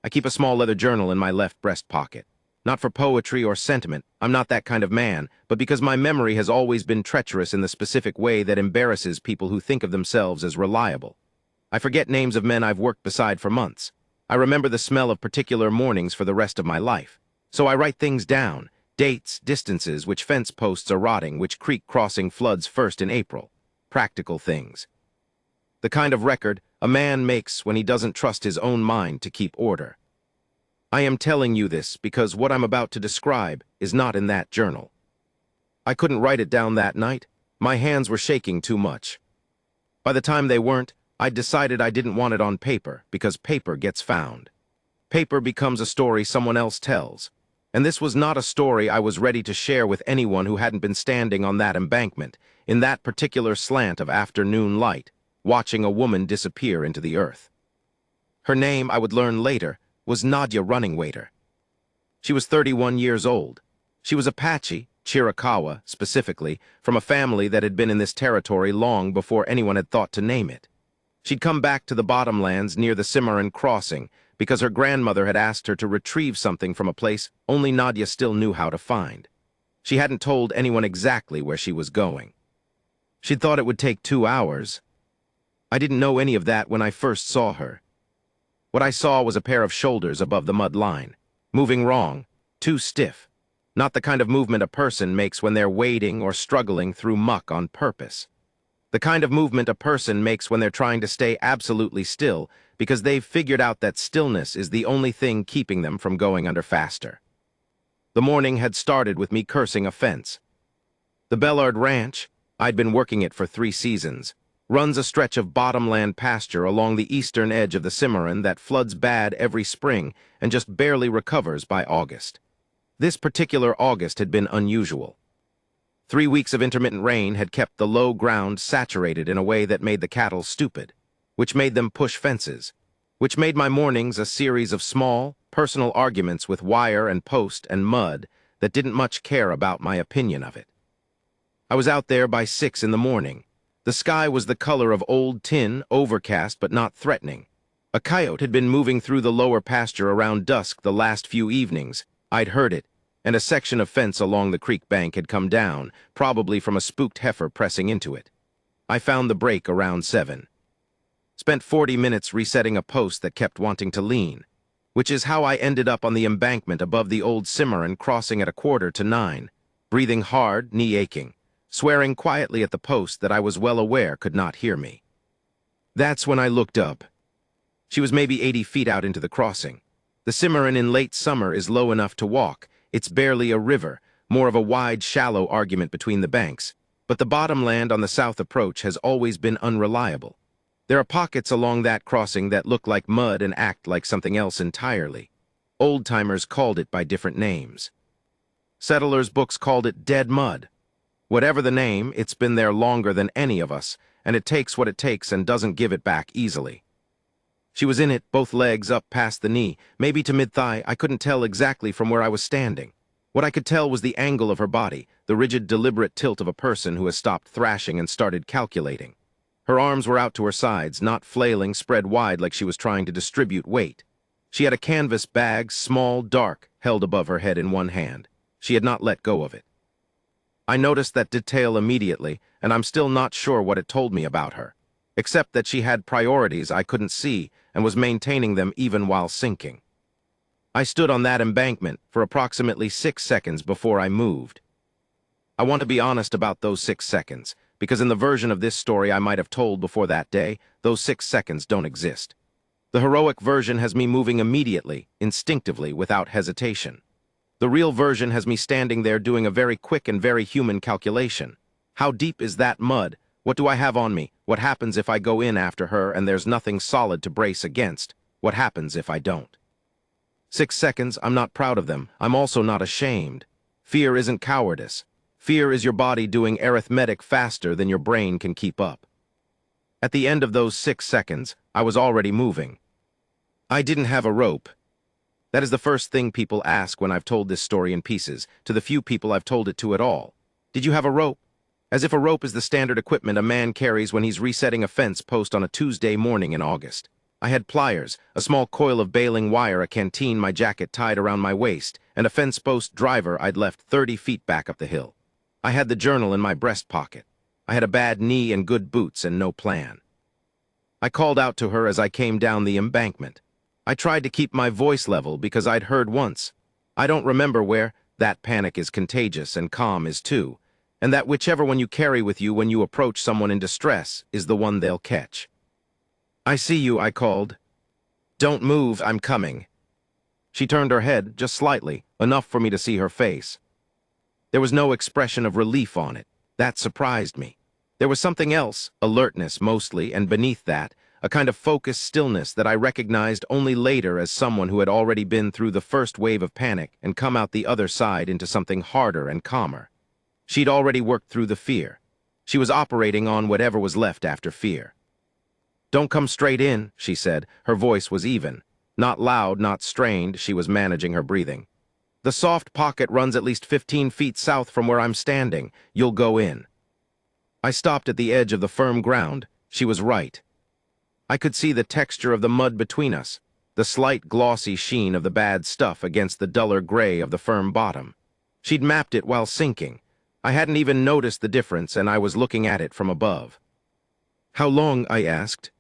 I keep a small leather journal in my left breast pocket. Not for poetry or sentiment, I'm not that kind of man, but because my memory has always been treacherous in the specific way that embarrasses people who think of themselves as reliable. I forget names of men I've worked beside for months. I remember the smell of particular mornings for the rest of my life. So I write things down, dates, distances, which fence posts are rotting, which creek crossing floods first in April. Practical things. The kind of record a man makes when he doesn't trust his own mind to keep order. I am telling you this because what I'm about to describe is not in that journal. I couldn't write it down that night. My hands were shaking too much. By the time they weren't, I'd decided I didn't want it on paper because paper gets found. Paper becomes a story someone else tells. And this was not a story I was ready to share with anyone who hadn't been standing on that embankment, in that particular slant of afternoon light, watching a woman disappear into the earth. Her name, I would learn later, was Nadia Runningwaiter. She was 31 years old. She was Apache, Chiricahua specifically, from a family that had been in this territory long before anyone had thought to name it. She'd come back to the bottomlands near the Cimarron crossing because her grandmother had asked her to retrieve something from a place only Nadia still knew how to find. She hadn't told anyone exactly where she was going. She'd thought it would take 2 hours. I didn't know any of that when I first saw her. What I saw was a pair of shoulders above the mud line, moving wrong, too stiff, not the kind of movement a person makes when they're wading or struggling through muck on purpose. The kind of movement a person makes when they're trying to stay absolutely still because they've figured out that stillness is the only thing keeping them from going under faster. The morning had started with me cursing a fence. The Bellard Ranch, I'd been working it for 3 seasons, runs a stretch of bottomland pasture along the eastern edge of the Cimarron that floods bad every spring and just barely recovers by August. This particular August had been unusual. 3 weeks of intermittent rain had kept the low ground saturated in a way that made the cattle stupid, which made them push fences, which made my mornings a series of small, personal arguments with wire and post and mud that didn't much care about my opinion of it. I was out there by 6 in the morning. The sky was the color of old tin, overcast but not threatening. A coyote had been moving through the lower pasture around dusk the last few evenings. I'd heard it, and a section of fence along the creek bank had come down, probably from a spooked heifer pressing into it. I found the break around 7. Spent 40 minutes resetting a post that kept wanting to lean, which is how I ended up on the embankment above the old Cimarron crossing at 8:45, breathing hard, knee aching, swearing quietly at the post that I was well aware could not hear me. That's when I looked up. She was maybe 80 feet out into the crossing. The Cimarron in late summer is low enough to walk. It's barely a river, more of a wide, shallow argument between the banks, but the bottomland on the south approach has always been unreliable. There are pockets along that crossing that look like mud and act like something else entirely. Old-timers called it by different names. Settlers' books called it dead mud. Whatever the name, it's been there longer than any of us, and it takes what it takes and doesn't give it back easily. She was in it, both legs up past the knee, maybe to mid-thigh. I couldn't tell exactly from where I was standing. What I could tell was the angle of her body, the rigid, deliberate tilt of a person who has stopped thrashing and started calculating. Her arms were out to her sides, not flailing, spread wide like she was trying to distribute weight. She had a canvas bag, small, dark, held above her head in one hand. She had not let go of it. I noticed that detail immediately, and I'm still not sure what it told me about her, except that she had priorities I couldn't see and was maintaining them even while sinking. I stood on that embankment for approximately 6 seconds before I moved. I want to be honest about those 6 seconds, because in the version of this story I might have told before that day, those 6 seconds don't exist. The heroic version has me moving immediately, instinctively, without hesitation. The real version has me standing there doing a very quick and very human calculation. How deep is that mud? What do I have on me? What happens if I go in after her and there's nothing solid to brace against? What happens if I don't? 6 seconds, I'm not proud of them. I'm also not ashamed. Fear isn't cowardice. Fear is your body doing arithmetic faster than your brain can keep up. At the end of those 6 seconds, I was already moving. I didn't have a rope. That is the first thing people ask when I've told this story in pieces, to the few people I've told it to at all. Did you have a rope? As if a rope is the standard equipment a man carries when he's resetting a fence post on a Tuesday morning in August. I had pliers, a small coil of baling wire, a canteen, my jacket tied around my waist, and a fence post driver I'd left 30 feet back up the hill. I had the journal in my breast pocket. I had a bad knee and good boots and no plan. I called out to her as I came down the embankment. I tried to keep my voice level because I'd heard once. I don't remember where that panic is contagious and calm is too, and that whichever one you carry with you when you approach someone in distress is the one they'll catch. "I see you," I called. "Don't move, I'm coming." She turned her head, just slightly, enough for me to see her face. There was no expression of relief on it. That surprised me. There was something else, alertness mostly, and beneath that, a kind of focused stillness that I recognized only later as someone who had already been through the first wave of panic and come out the other side into something harder and calmer. She'd already worked through the fear. She was operating on whatever was left after fear. "Don't come straight in," she said. Her voice was even. Not loud, not strained, she was managing her breathing. "The soft pocket runs at least 15 feet south from where I'm standing. You'll go in." I stopped at the edge of the firm ground. She was right. I could see the texture of the mud between us, the slight glossy sheen of the bad stuff against the duller gray of the firm bottom. She'd mapped it while sinking. I hadn't even noticed the difference, and I was looking at it from above. "How long?" I asked.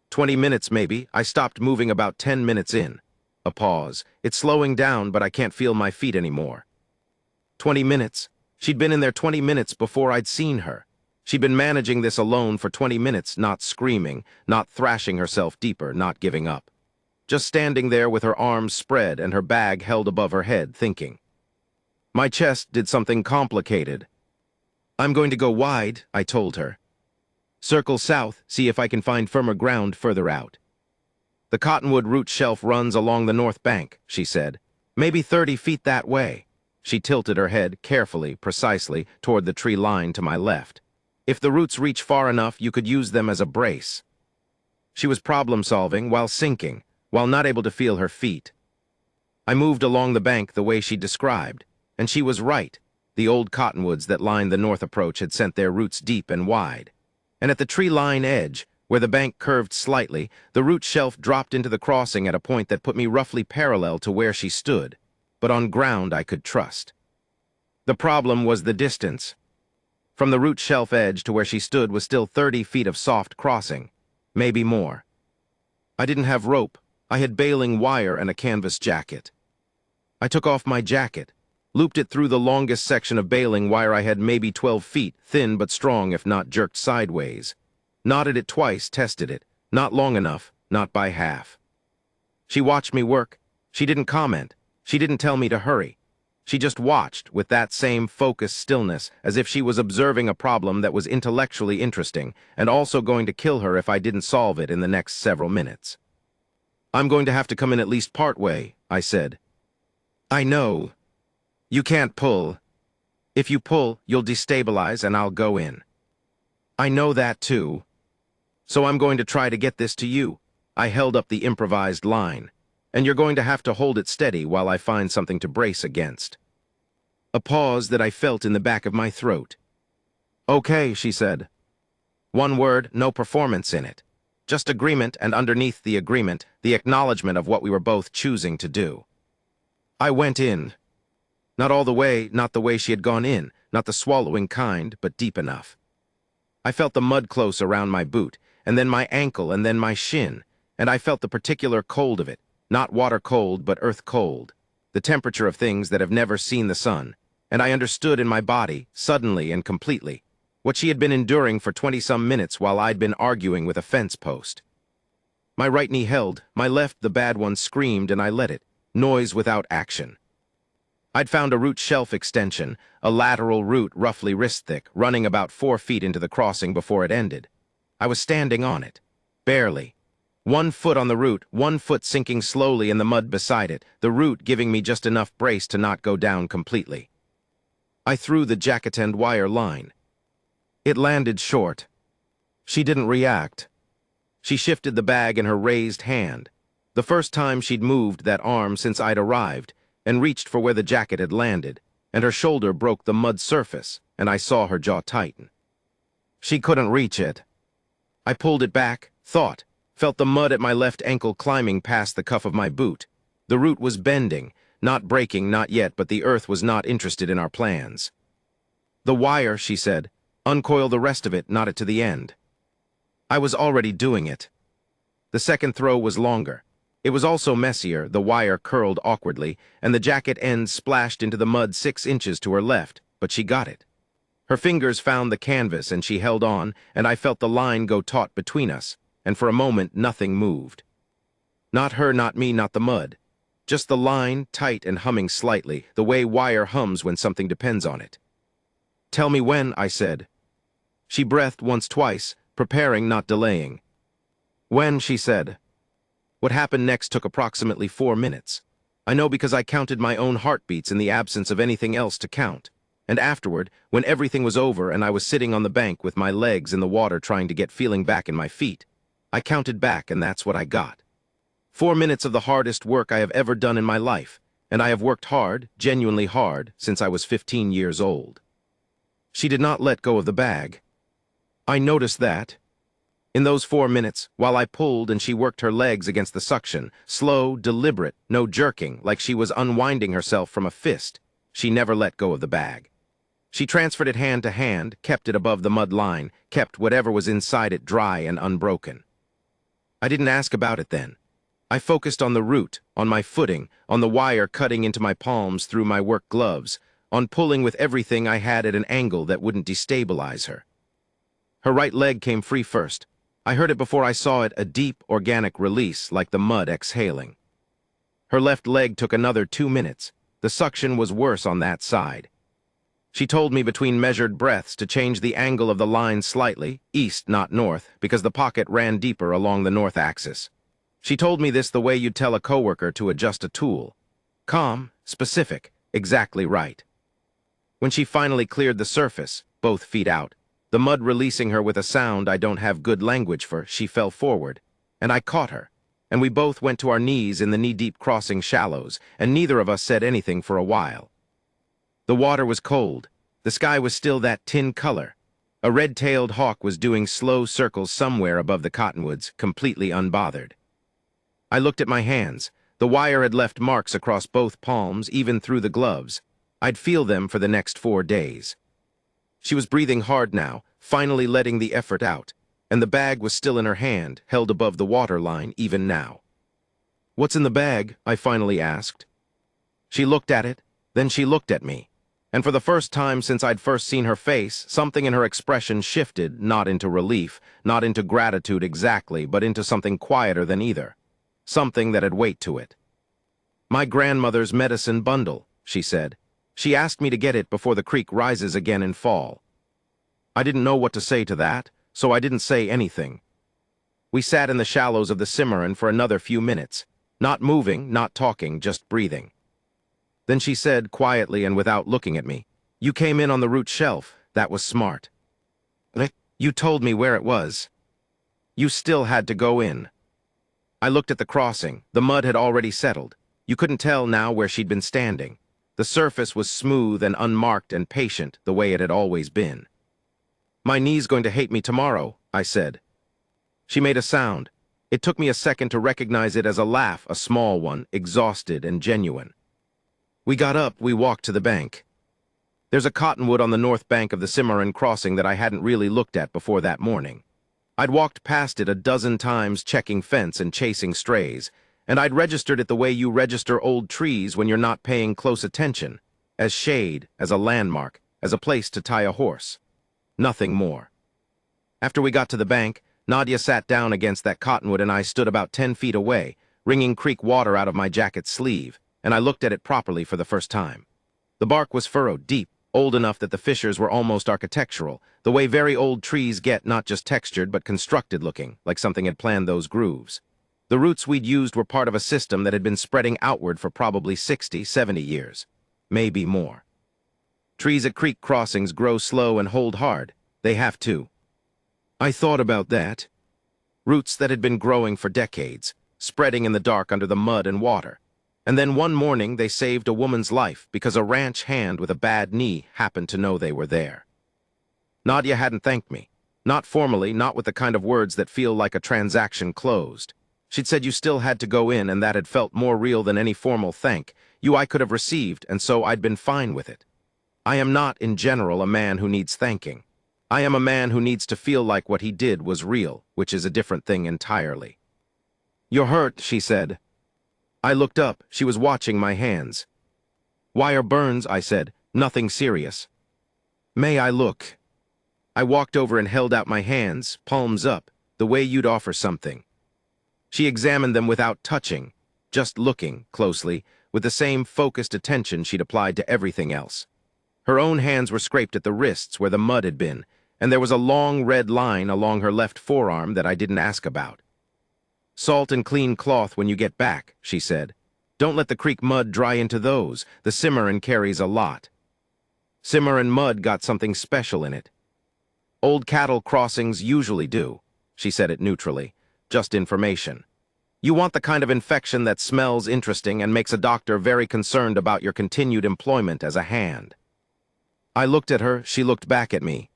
20 minutes, maybe. I stopped moving about 10 minutes in. A pause. "It's slowing down, but I can't feel my feet anymore." 20 minutes. She'd been in there 20 minutes before I'd seen her. She'd been managing this alone for 20 minutes, not screaming, not thrashing herself deeper, not giving up. Just standing there with her arms spread and her bag held above her head, thinking. My chest did something complicated. "I'm going to go wide," I told her. "Circle south, see if I can find firmer ground further out." "The cottonwood root shelf runs along the north bank," she said. "Maybe 30 feet that way." She tilted her head carefully, precisely, toward the tree line to my left. "If the roots reach far enough, you could use them as a brace." She was problem-solving while sinking, while not able to feel her feet. I moved along the bank the way she described, and she was right. The old cottonwoods that lined the north approach had sent their roots deep and wide. And at the tree line edge, where the bank curved slightly, the root shelf dropped into the crossing at a point that put me roughly parallel to where she stood, but on ground I could trust. The problem was the distance. From the root shelf edge to where she stood was still 30 feet of soft crossing, maybe more. I didn't have rope. I had baling wire and a canvas jacket. I took off my jacket, looped it through the longest section of baling wire I had, maybe 12 feet, thin but strong if not jerked sideways. Knotted it twice, tested it. Not long enough, not by half. She watched me work. She didn't comment. She didn't tell me to hurry. She just watched with that same focused stillness, as if she was observing a problem that was intellectually interesting and also going to kill her if I didn't solve it in the next several minutes. "I'm going to have to come in at least part way," I said. "I know. You can't pull. If you pull, you'll destabilize and I'll go in." "I know that too. So I'm going to try to get this to you." I held up the improvised line. "And you're going to have to hold it steady while I find something to brace against." A pause that I felt in the back of my throat. "Okay," she said. One word, no performance in it. Just agreement, and underneath the agreement, the acknowledgement of what we were both choosing to do. I went in. Not all the way, not the way she had gone in, not the swallowing kind, but deep enough. I felt the mud close around my boot, and then my ankle, and then my shin, and I felt the particular cold of it, not water cold, but earth cold, the temperature of things that have never seen the sun, and I understood in my body, suddenly and completely, what she had been enduring for 20-some minutes while I'd been arguing with a fence post. My right knee held, my left, the bad one, screamed, and I let it, noise without action. I'd found a root shelf extension, a lateral root roughly wrist-thick, running about 4 feet into the crossing before it ended. I was standing on it. Barely. 1 foot on the root, 1 foot sinking slowly in the mud beside it, the root giving me just enough brace to not go down completely. I threw the jacket-end wire line. It landed short. She didn't react. She shifted the bag in her raised hand, the first time she'd moved that arm since I'd arrived, and reached for where the jacket had landed, and her shoulder broke the mud surface, and I saw her jaw tighten. She couldn't reach it. I pulled it back, thought, Felt the mud at my left ankle climbing past the cuff of my boot. The root was bending, not breaking, not yet, but the earth was not interested in our plans. "The wire," she said. "Uncoil the rest of it, knot it to the end." I was already doing it. The second throw was longer. It was also messier, the wire curled awkwardly, and the jacket end splashed into the mud 6 inches to her left, but she got it. Her fingers found the canvas and she held on, and I felt the line go taut between us, and for a moment nothing moved. Not her, not me, not the mud. Just the line, tight and humming slightly, the way wire hums when something depends on it. "Tell me when," I said. She breathed once, twice, preparing, not delaying. "When," she said. What happened next took approximately 4 minutes. I know because I counted my own heartbeats in the absence of anything else to count. And afterward, when everything was over and I was sitting on the bank with my legs in the water trying to get feeling back in my feet, I counted back, and that's what I got. 4 minutes of the hardest work I have ever done in my life, and I have worked hard, genuinely hard, since I was 15 years old. She did not let go of the bag. I noticed that. In those 4 minutes, while I pulled and she worked her legs against the suction, slow, deliberate, no jerking, like she was unwinding herself from a fist, she never let go of the bag. She transferred it hand to hand, kept it above the mud line, kept whatever was inside it dry and unbroken. I didn't ask about it then. I focused on the root, on my footing, on the wire cutting into my palms through my work gloves, on pulling with everything I had at an angle that wouldn't destabilize her. Her right leg came free first. I heard it before I saw it, a deep, organic release, like the mud exhaling. Her left leg took another 2 minutes. The suction was worse on that side. She told me between measured breaths to change the angle of the line slightly, east, not north, because the pocket ran deeper along the north axis. She told me this the way you'd tell a coworker to adjust a tool. Calm, specific, exactly right. When she finally cleared the surface, both feet out, the mud releasing her with a sound I don't have good language for, she fell forward, and I caught her, and we both went to our knees in the knee-deep crossing shallows, and neither of us said anything for a while. The water was cold. The sky was still that tin color. A red-tailed hawk was doing slow circles somewhere above the cottonwoods, completely unbothered. I looked at my hands. The wire had left marks across both palms, even through the gloves. I'd feel them for the next 4 days. She was breathing hard now, finally letting the effort out, and the bag was still in her hand, held above the water line even now. "What's in the bag?" I finally asked. She looked at it, then she looked at me, and for the first time since I'd first seen her face, something in her expression shifted, not into relief, not into gratitude exactly, but into something quieter than either. Something that had weight to it. "My grandmother's medicine bundle," she said. "She asked me to get it before the creek rises again in fall." I didn't know what to say to that, so I didn't say anything. We sat in the shallows of the Cimarron for another few minutes, not moving, not talking, just breathing. Then she said, quietly and without looking at me, "You came in on the root shelf. That was smart. You told me where it was. You still had to go in." I looked at the crossing. The mud had already settled. You couldn't tell now where she'd been standing. The surface was smooth and unmarked and patient, the way it had always been. "My knee's going to hate me tomorrow," I said. She made a sound. It took me a second to recognize it as a laugh, a small one, exhausted and genuine. We got up, we walked to the bank. There's a cottonwood on the north bank of the Cimarron crossing that I hadn't really looked at before that morning. I'd walked past it a dozen times checking fence and chasing strays, and I'd registered it the way you register old trees when you're not paying close attention, as shade, as a landmark, as a place to tie a horse. Nothing more. After we got to the bank, Nadia sat down against that cottonwood and I stood about 10 feet away, wringing creek water out of my jacket sleeve, and I looked at it properly for the first time. The bark was furrowed deep, old enough that the fissures were almost architectural, the way very old trees get, not just textured but constructed looking, like something had planned those grooves. The roots we'd used were part of a system that had been spreading outward for probably 60, 70 years. Maybe more. Trees at creek crossings grow slow and hold hard. They have to. I thought about that. Roots that had been growing for decades, spreading in the dark under the mud and water. And then one morning they saved a woman's life because a ranch hand with a bad knee happened to know they were there. Nadia hadn't thanked me. Not formally, not with the kind of words that feel like a transaction closed. She'd said you still had to go in, and that had felt more real than any formal thank you I could have received, and so I'd been fine with it. I am not, in general, a man who needs thanking. I am a man who needs to feel like what he did was real, which is a different thing entirely. "You're hurt," she said. I looked up. She was watching my hands. "Wire burns," I said. "Nothing serious." "May I look?" I walked over and held out my hands, palms up, the way you'd offer something. She examined them without touching, just looking closely, with the same focused attention she'd applied to everything else. Her own hands were scraped at the wrists where the mud had been, and there was a long red line along her left forearm that I didn't ask about. "Salt and clean cloth when you get back," she said. "Don't let the creek mud dry into those. The Cimarron carries a lot." Cimarron mud got something special in it. "Old cattle crossings usually do," she said it neutrally. "Just information. You want the kind of infection that smells interesting and makes a doctor very concerned about your continued employment as a hand." I looked at her, she looked back at me.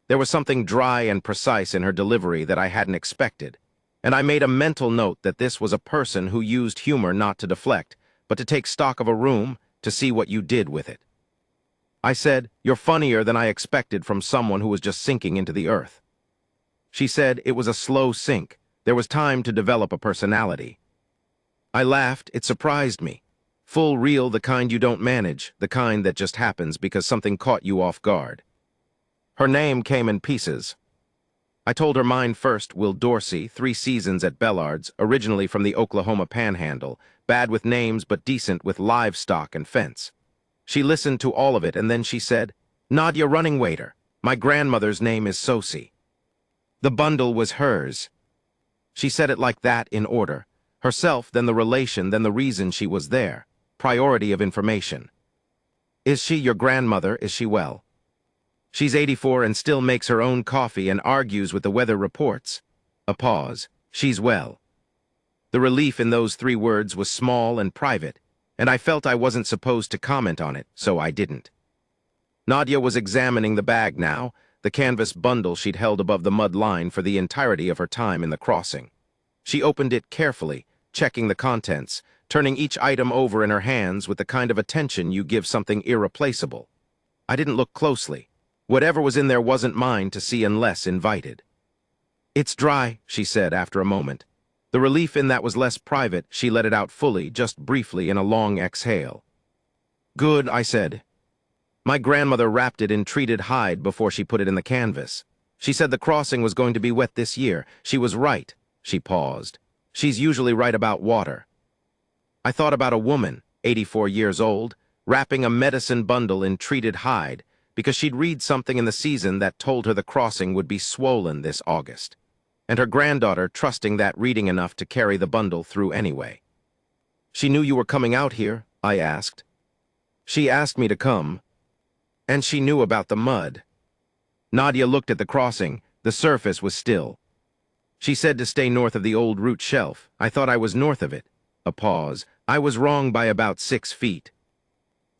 There was something dry and precise in her delivery that I hadn't expected, and I made a mental note that this was a person who used humor not to deflect, but to take stock of a room, to see what you did with it. I said, "You're funnier than I expected from someone who was just sinking into the earth." She said it was a slow sink. There was time to develop a personality. I laughed. It surprised me. Full real, the kind you don't manage, the kind that just happens because something caught you off guard. Her name came in pieces. I told her mine first, Will Dorsey, 3 seasons at Bellard's, originally from the Oklahoma Panhandle, bad with names but decent with livestock and fence. She listened to all of it, and then she said, "Nadia, running waiter. My grandmother's name is Sosie." The bundle was hers. She said it like that, in order. Herself, then the relation, then the reason she was there. Priority of information. "Is she your grandmother? Is she well?" "She's 84 and still makes her own coffee and argues with the weather reports." A pause. "She's well." The relief in those 3 words was small and private, and I felt I wasn't supposed to comment on it, so I didn't. Nadia was examining the bag now, the canvas bundle she'd held above the mud line for the entirety of her time in the crossing. She opened it carefully, checking the contents, turning each item over in her hands with the kind of attention you give something irreplaceable. I didn't look closely. Whatever was in there wasn't mine to see unless invited. "It's dry," she said after a moment. The relief in that was less private. She let it out fully, just briefly, in a long exhale. "Good," I said. "My grandmother wrapped it in treated hide before she put it in the canvas. She said the crossing was going to be wet this year. She was right." She paused. "She's usually right about water." I thought about a woman, 84 years old, wrapping a medicine bundle in treated hide because she'd read something in the season that told her the crossing would be swollen this August, and her granddaughter trusting that reading enough to carry the bundle through anyway. "She knew you were coming out here?" I asked. "She asked me to come. And she knew about the mud." Nadia looked at the crossing. The surface was still. "She said to stay north of the old root shelf. I thought I was north of it." A pause. "I was wrong by about 6 feet.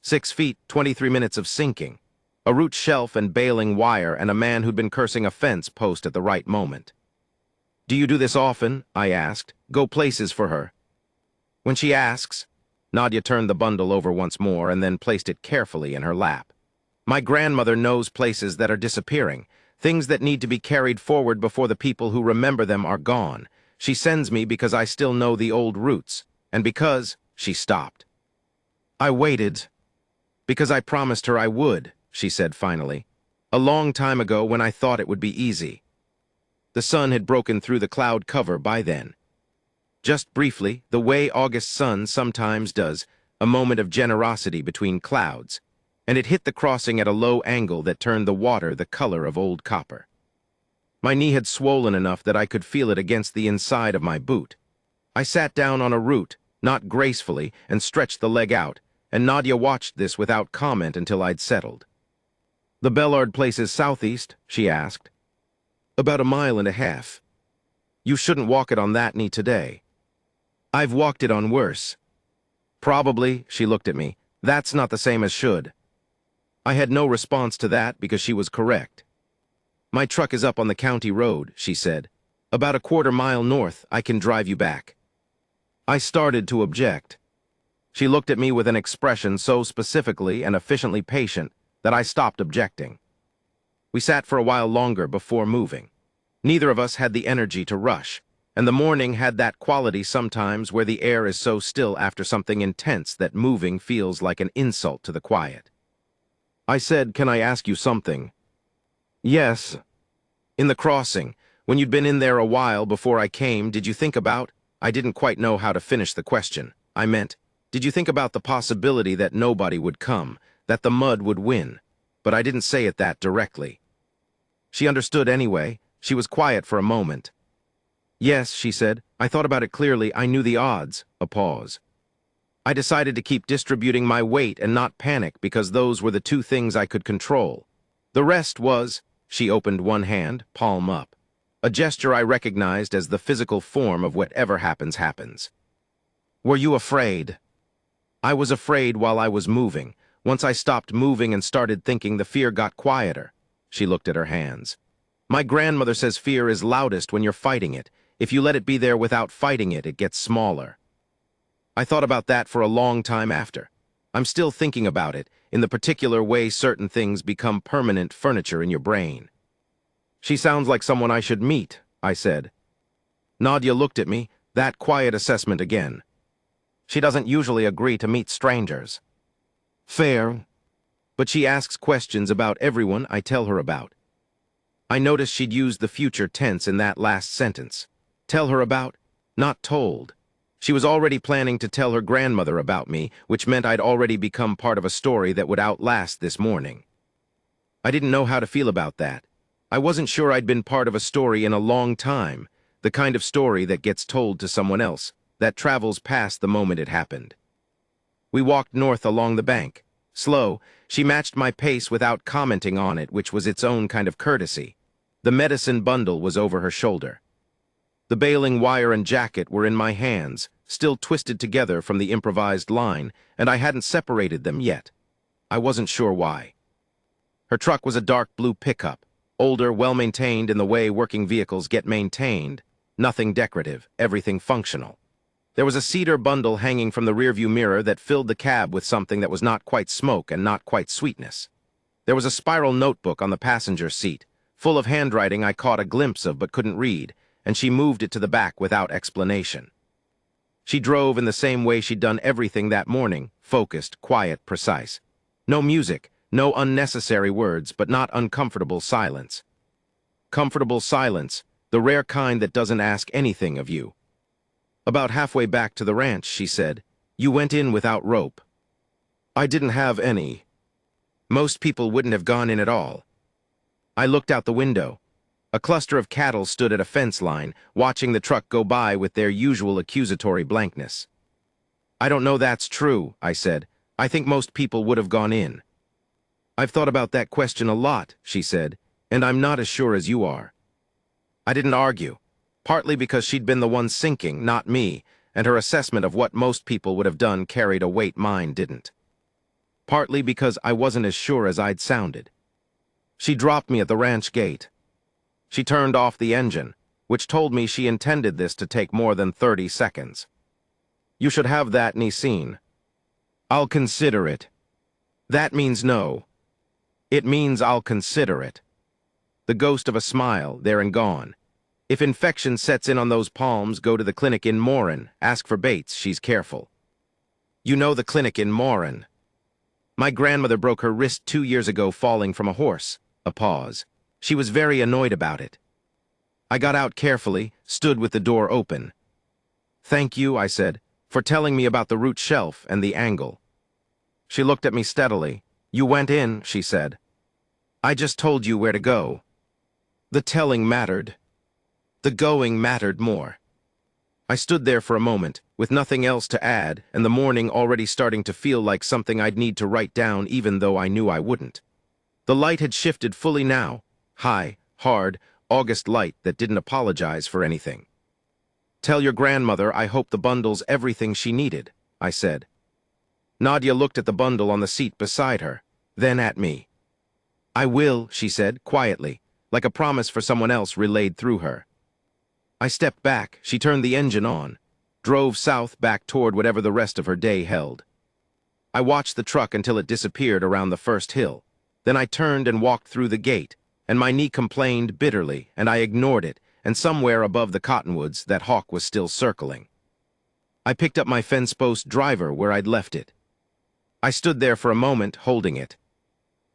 6 feet, 23 minutes of sinking. A root shelf and bailing wire and a man who'd been cursing a fence post at the right moment." "Do you do this often?" I asked. "Go places for her?" "When she asks." Nadia turned the bundle over once more and then placed it carefully in her lap. "My grandmother knows places that are disappearing, things that need to be carried forward before the people who remember them are gone. She sends me because I still know the old roots, and because—" She stopped. I waited. "Because I promised her I would," she said finally. "A long time ago when I thought it would be easy." The sun had broken through the cloud cover by then. Just briefly, the way August sun sometimes does, a moment of generosity between clouds, and it hit the crossing at a low angle that turned the water the color of old copper. My knee had swollen enough that I could feel it against the inside of my boot. I sat down on a root, not gracefully, and stretched the leg out, and Nadia watched this without comment until I'd settled. "The Bellard place is southeast?" she asked. "About 1.5 miles. You shouldn't walk it on that knee today." "I've walked it on worse." "Probably," she looked at me. "That's not the same as should." I had no response to that because she was correct. My truck is up on the county road, she said. About a quarter-mile north, I can drive you back. I started to object. She looked at me with an expression so specifically and efficiently patient that I stopped objecting. We sat for a while longer before moving. Neither of us had the energy to rush, and the morning had that quality sometimes where the air is so still after something intense that moving feels like an insult to the quiet. I said, "Can I ask you something?" "Yes." "In the crossing, when you'd been in there a while before I came, did you think about—" I didn't quite know how to finish the question. I meant, did you think about the possibility that nobody would come, that the mud would win? But I didn't say it that directly. She understood anyway. She was quiet for a moment. "Yes," she said. "I thought about it clearly. I knew the odds." A pause. "I decided to keep distributing my weight and not panic because those were the two things I could control. The rest was—" She opened one hand, palm up. A gesture I recognized as the physical form of whatever happens happens. "Were you afraid?" "I was afraid while I was moving. Once I stopped moving and started thinking, the fear got quieter." She looked at her hands. "My grandmother says fear is loudest when you're fighting it. If you let it be there without fighting it, it gets smaller." I thought about that for a long time after. I'm still thinking about it, in the particular way certain things become permanent furniture in your brain. "She sounds like someone I should meet," I said. Nadia looked at me, that quiet assessment again. "She doesn't usually agree to meet strangers." "Fair. But she asks questions about everyone I tell her about." I noticed she'd used the future tense in that last sentence. Tell her about? Not told. She was already planning to tell her grandmother about me, which meant I'd already become part of a story that would outlast this morning. I didn't know how to feel about that. I wasn't sure I'd been part of a story in a long time, the kind of story that gets told to someone else, that travels past the moment it happened. We walked north along the bank. Slow, she matched my pace without commenting on it, which was its own kind of courtesy. The medicine bundle was over her shoulder. The baling wire and jacket were in my hands, still twisted together from the improvised line, and I hadn't separated them yet. I wasn't sure why. Her truck was a dark blue pickup, older, well-maintained in the way working vehicles get maintained. Nothing decorative, everything functional. There was a cedar bundle hanging from the rearview mirror that filled the cab with something that was not quite smoke and not quite sweetness. There was a spiral notebook on the passenger seat, full of handwriting I caught a glimpse of but couldn't read, and she moved it to the back without explanation. She drove in the same way she'd done everything that morning, focused, quiet, precise. No music, no unnecessary words, but not uncomfortable silence. Comfortable silence, the rare kind that doesn't ask anything of you. About halfway back to the ranch, she said, "You went in without rope." "I didn't have any." "Most people wouldn't have gone in at all." I looked out the window. A cluster of cattle stood at a fence line, watching the truck go by with their usual accusatory blankness. "I don't know that's true," I said. "I think most people would have gone in." "I've thought about that question a lot," she said, "and I'm not as sure as you are." I didn't argue, partly because she'd been the one sinking, not me, and her assessment of what most people would have done carried a weight mine didn't. Partly because I wasn't as sure as I'd sounded. She dropped me at the ranch gate. She turned off the engine, which told me she intended this to take more than 30 seconds. "You should have that, Niseen." "I'll consider it." "That means no." "It means I'll consider it." The ghost of a smile, there and gone. "If infection sets in on those palms, go to the clinic in Morin. Ask for Bates, she's careful." "You know the clinic in Morin." "My grandmother broke her wrist 2 years ago falling from a horse." A pause. "She was very annoyed about it." I got out carefully, stood with the door open. "Thank you," I said, "for telling me about the root shelf and the angle." She looked at me steadily. "You went in," she said. "I just told you where to go." The telling mattered. The going mattered more. I stood there for a moment, with nothing else to add, and the morning already starting to feel like something I'd need to write down even though I knew I wouldn't. The light had shifted fully now. High, hard, August light that didn't apologize for anything. "Tell your grandmother I hope the bundle's everything she needed," I said. Nadia looked at the bundle on the seat beside her, then at me. "I will," she said, quietly. like a promise for someone else relayed through her. I stepped back, she turned the engine on, drove south back toward whatever the rest of her day held. I watched the truck until it disappeared around the first hill. Then I turned and walked through the gate, and my knee complained bitterly, and I ignored it, and somewhere above the cottonwoods that hawk was still circling. I picked up my fence-post driver where I'd left it. I stood there for a moment, holding it.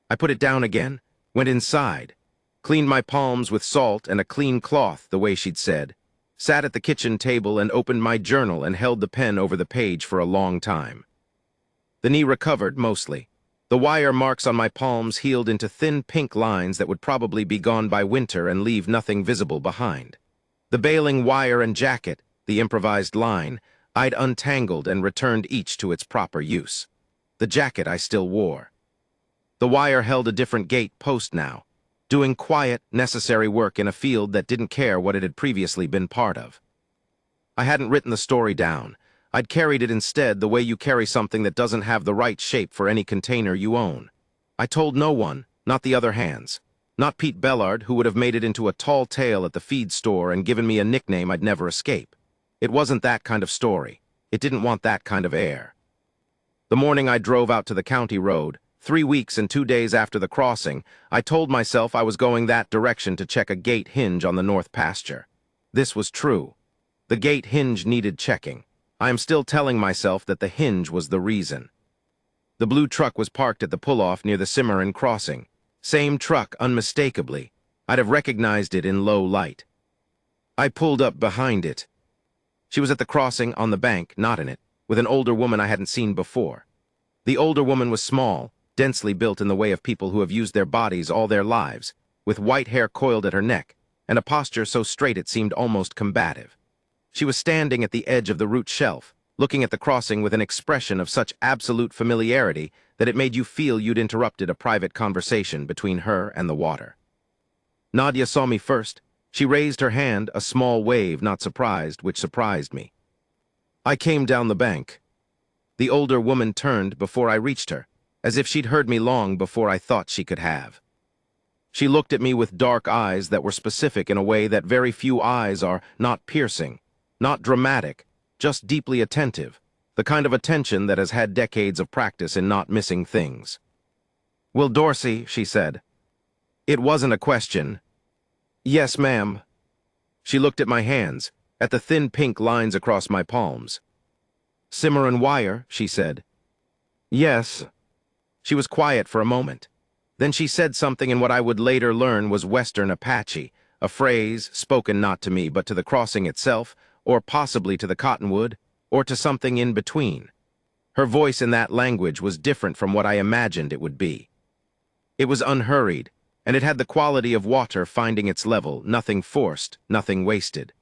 I put it down again, went inside, cleaned my palms with salt and a clean cloth, the way she'd said, sat at the kitchen table and opened my journal and held the pen over the page for a long time. The knee recovered, mostly. The wire marks on my palms healed into thin pink lines that would probably be gone by winter and leave nothing visible behind. The baling wire and jacket, the improvised line, I'd untangled and returned each to its proper use. The jacket I still wore. The wire held a different gate post now, doing quiet, necessary work in a field that didn't care what it had previously been part of. I hadn't written the story down. I'd carried it instead the way you carry something that doesn't have the right shape for any container you own. I told no one, not the other hands. Not Pete Bellard, who would have made it into a tall tale at the feed store and given me a nickname I'd never escape. It wasn't that kind of story. It didn't want that kind of air. The morning I drove out to the county road, 3 weeks and 2 days after the crossing, I told myself I was going that direction to check a gate hinge on the north pasture. This was true. The gate hinge needed checking. I am still telling myself that the hinge was the reason. The blue truck was parked at the pull-off near the Cimarron crossing. Same truck, unmistakably. I'd have recognized it in low light. I pulled up behind it. She was at the crossing, on the bank, not in it, with an older woman I hadn't seen before. The older woman was small, densely built in the way of people who have used their bodies all their lives, with white hair coiled at her neck, and a posture so straight it seemed almost combative. She was standing at the edge of the root shelf, looking at the crossing with an expression of such absolute familiarity that it made you feel you'd interrupted a private conversation between her and the water. Nadia saw me first. She raised her hand, a small wave, not surprised, which surprised me. I came down the bank. The older woman turned before I reached her, as if she'd heard me long before I thought she could have. She looked at me with dark eyes that were specific in a way that very few eyes are, not piercing, not dramatic, just deeply attentive, the kind of attention that has had decades of practice in not missing things. "Will Dorsey," she said. It wasn't a question. "Yes, ma'am." She looked at my hands, at the thin pink lines across my palms. "Cimarron wire," she said. "Yes." She was quiet for a moment. Then she said something in what I would later learn was Western Apache, a phrase spoken not to me but to the crossing itself, or possibly to the cottonwood, or to something in between. Her voice in that language was different from what I imagined it would be. It was unhurried, and it had the quality of water finding its level, nothing forced, nothing wasted.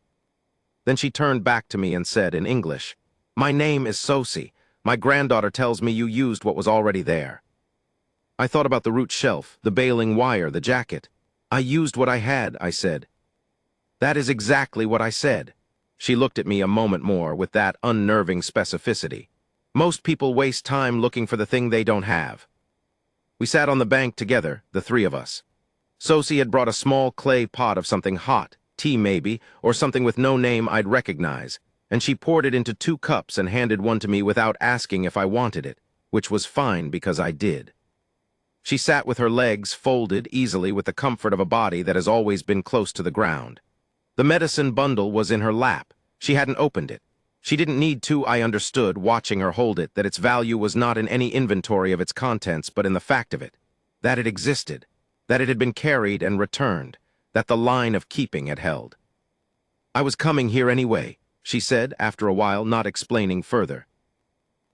Then she turned back to me and said in English, "My name is Sosie. My granddaughter tells me you used what was already there." I thought about the root shelf, the baling wire, the jacket. "I used what I had," I said. "That is exactly what I said." She looked at me a moment more with that unnerving specificity. Most people waste time looking for the thing they don't have. We sat on the bank together, the three of us. Sosie had brought a small clay pot of something hot, tea maybe, or something with no name I'd recognize, and she poured it into 2 cups and handed one to me without asking if I wanted it, which was fine because I did. She sat with her legs folded easily with the comfort of a body that has always been close to the ground. The medicine bundle was in her lap. She hadn't opened it. She didn't need to, I understood, watching her hold it, that its value was not in any inventory of its contents, but in the fact of it, that it existed, that it had been carried and returned, that the line of keeping had held. "I was coming here anyway," she said after a while, not explaining further.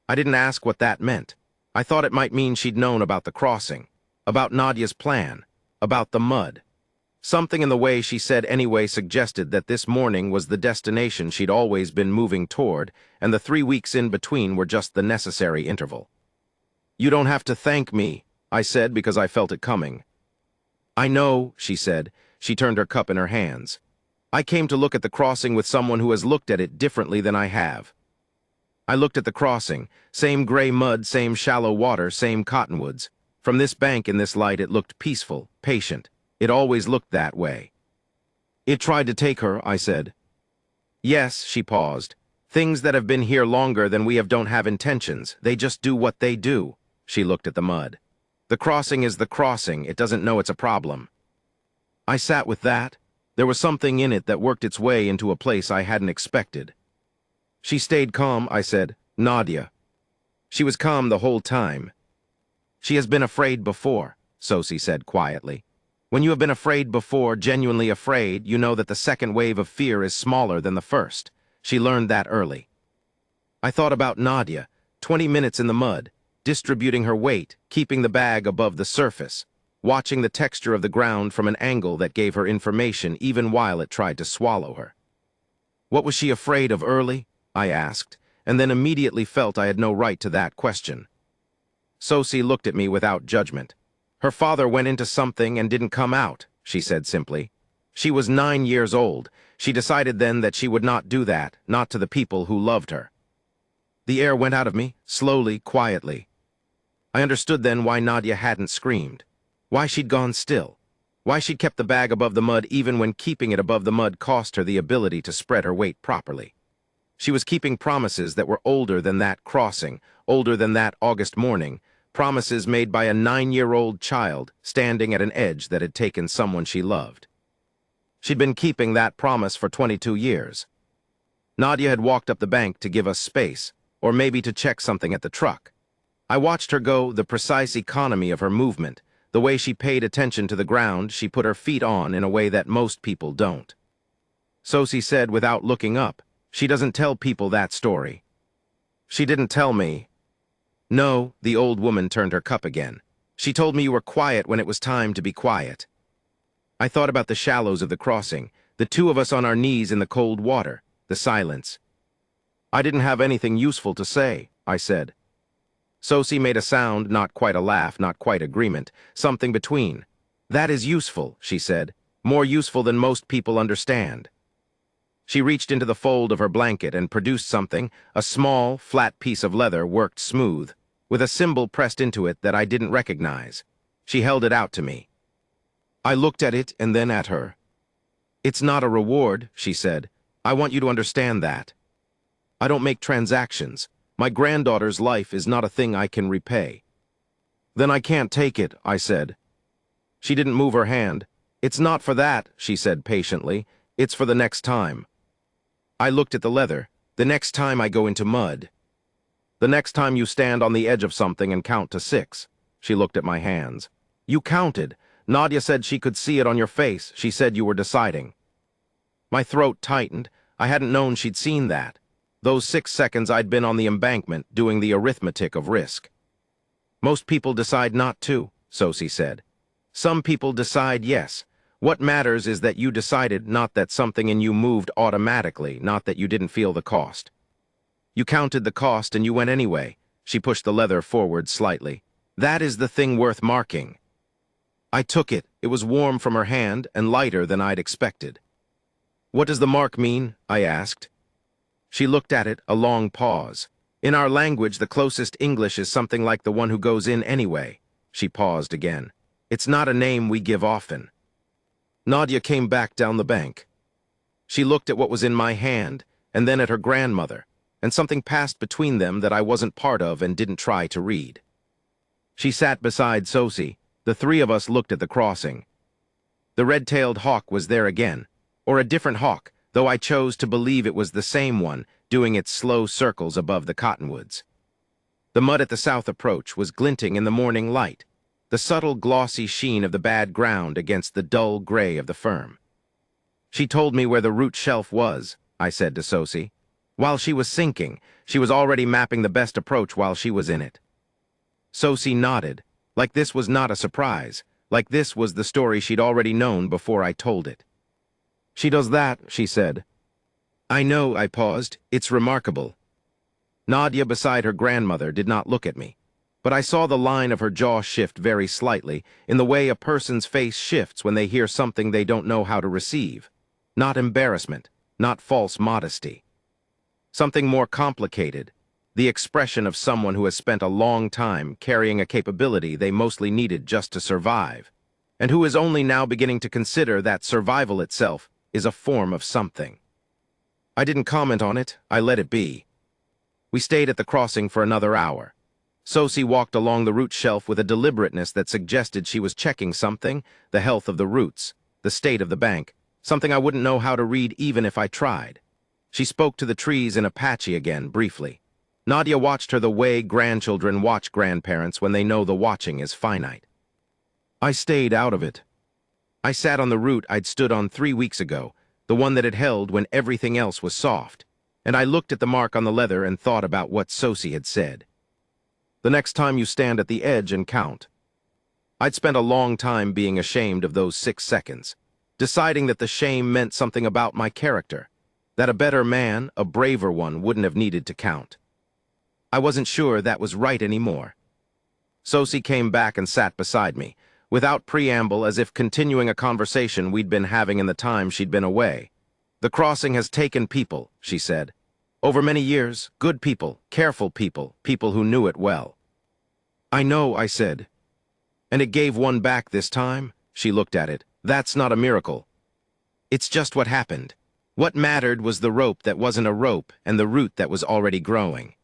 I didn't ask what that meant. I thought it might mean she'd known about the crossing, about Nadia's plan, about the mud. Something in the way she said anyway suggested that this morning was the destination she'd always been moving toward, and the 3 weeks in between were just the necessary interval. "You don't have to thank me," I said because I felt it coming. "I know," she said. She turned her cup in her hands. "I came to look at the crossing with someone who has looked at it differently than I have." I looked at the crossing, same gray mud, same shallow water, same cottonwoods. From this bank in this light it looked peaceful, patient. It always looked that way. It tried to take her, I said. Yes, she paused. Things that have been here longer than we have don't have intentions. They just do what they do. She looked at the mud. The crossing is the crossing. It doesn't know it's a problem. I sat with that. There was something in it that worked its way into a place I hadn't expected. She stayed calm, I said. Nadia. She was calm the whole time. She has been afraid before, Sosi said quietly. When you have been afraid before, genuinely afraid, you know that the second wave of fear is smaller than the first. She learned that early. I thought about Nadia, 20 minutes in the mud, distributing her weight, keeping the bag above the surface, watching the texture of the ground from an angle that gave her information even while it tried to swallow her. What was she afraid of early? I asked, and then immediately felt I had no right to that question. Sosi looked at me without judgment. Her father went into something and didn't come out, she said simply. She was 9 years old. She decided then that she would not do that, not to the people who loved her. The air went out of me, slowly, quietly. I understood then why Nadia hadn't screamed, why she'd gone still, why she'd kept the bag above the mud even when keeping it above the mud cost her the ability to spread her weight properly. She was keeping promises that were older than that crossing, older than that August morning, promises made by a 9-year-old child standing at an edge that had taken someone she loved. She'd been keeping that promise for 22 years. Nadia had walked up the bank to give us space, or maybe to check something at the truck. I watched her go, the precise economy of her movement, the way she paid attention to the ground she put her feet on in a way that most people don't. Sosi said without looking up, she doesn't tell people that story. She didn't tell me. No, the old woman turned her cup again. She told me you were quiet when it was time to be quiet. I thought about the shallows of the crossing, the two of us on our knees in the cold water, the silence. I didn't have anything useful to say, I said. Sosi made a sound, not quite a laugh, not quite agreement, something between. That is useful, she said, more useful than most people understand. She reached into the fold of her blanket and produced something, a small, flat piece of leather worked smooth, with a symbol pressed into it that I didn't recognize. She held it out to me. I looked at it and then at her. It's not a reward, she said. I want you to understand that. I don't make transactions. My granddaughter's life is not a thing I can repay. Then I can't take it, I said. She didn't move her hand. It's not for that, she said patiently. It's for the next time. I looked at the leather. The next time I go into mud. The next time you stand on the edge of something and count to 6. She looked at my hands. You counted. Nadia said she could see it on your face. She said you were deciding. My throat tightened. I hadn't known she'd seen that. Those 6 seconds I'd been on the embankment doing the arithmetic of risk. Most people decide not to, Sosi said. Some people decide yes. What matters is that you decided, not that something in you moved automatically, not that you didn't feel the cost. You counted the cost and you went anyway. She pushed the leather forward slightly. That is the thing worth marking. I took it. It was warm from her hand and lighter than I'd expected. What does the mark mean? I asked. She looked at it, a long pause. In our language, the closest English is something like the one who goes in anyway. She paused again. It's not a name we give often. Nadia came back down the bank. She looked at what was in my hand, and then at her grandmother, and something passed between them that I wasn't part of and didn't try to read. She sat beside Sosi. The three of us looked at the crossing. The red-tailed hawk was there again, or a different hawk, though I chose to believe it was the same one, doing its slow circles above the cottonwoods. The mud at the south approach was glinting in the morning light, the subtle glossy sheen of the bad ground against the dull gray of the firm. She told me where the root shelf was, I said to Sosi. While she was sinking, she was already mapping the best approach while she was in it. Sosi nodded, like this was not a surprise, like this was the story she'd already known before I told it. She does that, she said. I know, I paused. It's remarkable. Nadia, beside her grandmother, did not look at me, but I saw the line of her jaw shift very slightly, in the way a person's face shifts when they hear something they don't know how to receive. Not embarrassment, not false modesty. Something more complicated, the expression of someone who has spent a long time carrying a capability they mostly needed just to survive, and who is only now beginning to consider that survival itself is a form of something. I didn't comment on it, I let it be. We stayed at the crossing for another hour. Sosie walked along the root shelf with a deliberateness that suggested she was checking something, the health of the roots, the state of the bank, something I wouldn't know how to read even if I tried. She spoke to the trees in Apache again, briefly. Nadia watched her the way grandchildren watch grandparents when they know the watching is finite. I stayed out of it. I sat on the root I'd stood on 3 weeks ago, the one that had held when everything else was soft, and I looked at the mark on the leather and thought about what Sosie had said. The next time you stand at the edge and count. I'd spent a long time being ashamed of those 6 seconds, deciding that the shame meant something about my character, that a better man, a braver one, wouldn't have needed to count. I wasn't sure that was right anymore. Sosie came back and sat beside me, without preamble, as if continuing a conversation we'd been having in the time she'd been away. The crossing has taken people, she said. Over many years, good people, careful people, people who knew it well. I know, I said. And it gave one back this time? She looked at it. That's not a miracle. It's just what happened. What mattered was the rope that wasn't a rope and the root that was already growing.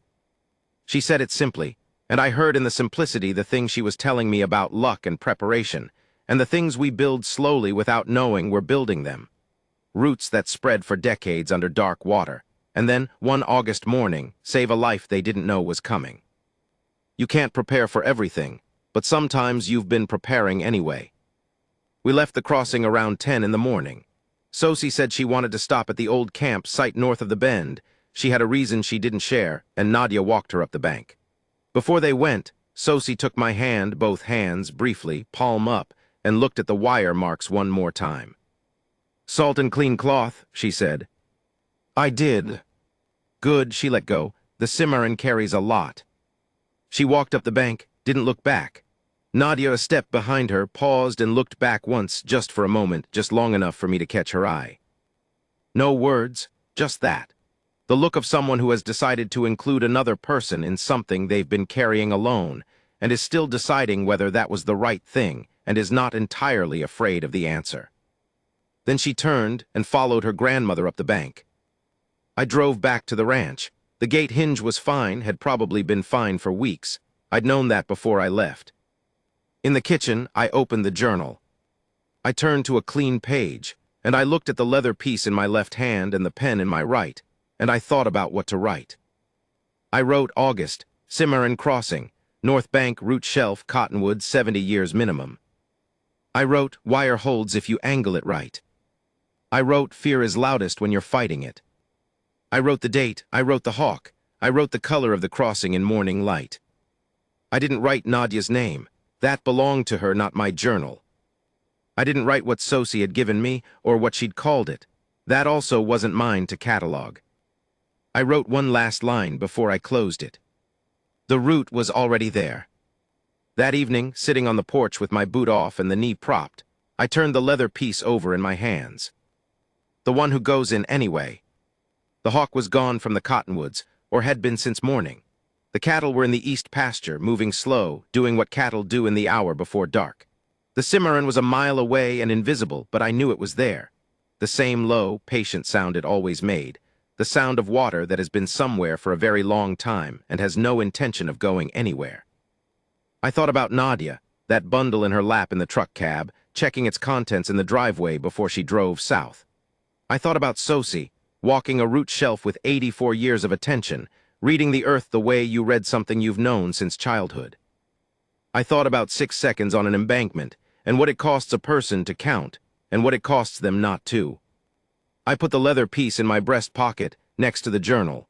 She said it simply, and I heard in the simplicity the things she was telling me about luck and preparation, and the things we build slowly without knowing we're building them. Roots that spread for decades under dark water, and then, one August morning, save a life they didn't know was coming. You can't prepare for everything, but sometimes you've been preparing anyway. We left the crossing around 10 in the morning. Sosie said she wanted to stop at the old camp site north of the bend. She had a reason she didn't share, and Nadia walked her up the bank. Before they went, Sosie took my hand, both hands, briefly, palm up, and looked at the wire marks one more time. Salt and clean cloth, she said. I did. Good, she let go. The Cimarron carries a lot. She walked up the bank, didn't look back. Nadia, a step behind her, paused and looked back once, just for a moment, just long enough for me to catch her eye. No words, just that. The look of someone who has decided to include another person in something they've been carrying alone, and is still deciding whether that was the right thing, and is not entirely afraid of the answer. Then she turned and followed her grandmother up the bank. I drove back to the ranch. The gate hinge was fine, had probably been fine for weeks. I'd known that before I left. In the kitchen, I opened the journal. I turned to a clean page, and I looked at the leather piece in my left hand and the pen in my right, and I thought about what to write. I wrote August, Cimarron Crossing, North Bank, root shelf, cottonwood, 70 years minimum. I wrote, wire holds if you angle it right. I wrote, fear is loudest when you're fighting it. I wrote the date, I wrote the hawk, I wrote the color of the crossing in morning light. I didn't write Nadia's name. That belonged to her, not my journal. I didn't write what Sosie had given me or what she'd called it. That also wasn't mine to catalog. I wrote one last line before I closed it. The root was already there. That evening, sitting on the porch with my boot off and the knee propped, I turned the leather piece over in my hands. The one who goes in anyway. The hawk was gone from the cottonwoods, or had been since morning. The cattle were in the east pasture, moving slow, doing what cattle do in the hour before dark. The Cimarron was a mile away and invisible, but I knew it was there. The same low, patient sound it always made. The sound of water that has been somewhere for a very long time and has no intention of going anywhere. I thought about Nadia, that bundle in her lap in the truck cab, checking its contents in the driveway before she drove south. I thought about Sosie, walking a root shelf with 84 years of attention, reading the earth the way you read something you've known since childhood. I thought about 6 seconds on an embankment, and what it costs a person to count, and what it costs them not to. I put the leather piece in my breast pocket, next to the journal,